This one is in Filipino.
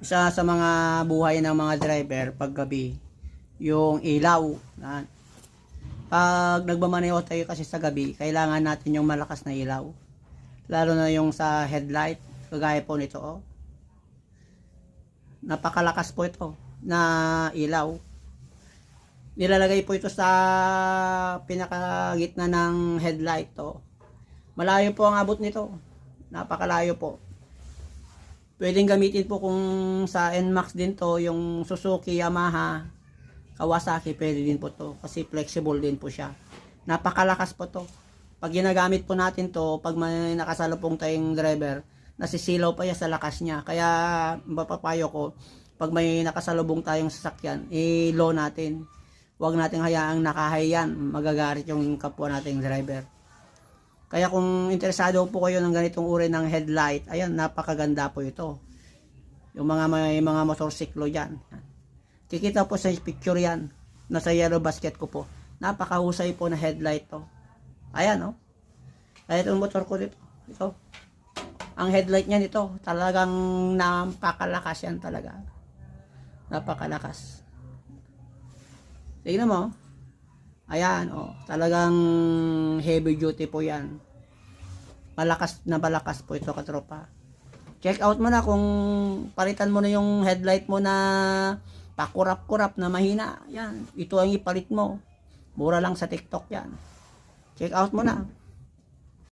Isa sa mga buhay ng mga driver paggabi, yung ilaw. Pag nagmamaneho tayo kasi sa gabi, kailangan natin yung malakas na ilaw. Lalo na yung sa headlight, kagaya po nito. Oh. Napakalakas po ito na ilaw. Nilalagay po ito sa pinakagitna ng headlight. Oh. Malayo po ang abot nito. Napakalayo po. Pwedeng gamitin po kung sa NMAX din to, yung Suzuki, Yamaha, Kawasaki, pwede din po to. Kasi flexible din po siya. Napakalakas po to. Pag ginagamit po natin to, pag may nakasalubong tayong driver, nasisilaw pa siya sa lakas niya. Kaya mapapayo ko, pag may nakasalubong tayong sasakyan, i-low natin. Huwag natin hayaang nakahayan. Magagalit yung kapwa nating driver. Kaya kung interesado po kayo ng ganitong uri ng headlight, ayan, napakaganda po ito. Yung may mga motorsiklo dyan. Kikita po sa picture yan. Nasa yellow basket ko po. Napakahusay po na headlight to. Ayan, oh. Kaya itong motor ko dito. Ito. Ang headlight niya nito, talagang napakalakas yan talaga. Napakalakas. Tingnan mo. Ayan, oh, talagang heavy duty po yan. Malakas na malakas po ito, katropa. Check out mo na kung palitan mo na yung headlight mo na pakurap-kurap na mahina. Yan, ito ang ipalit mo. Mura lang sa TikTok yan. Check out mo na.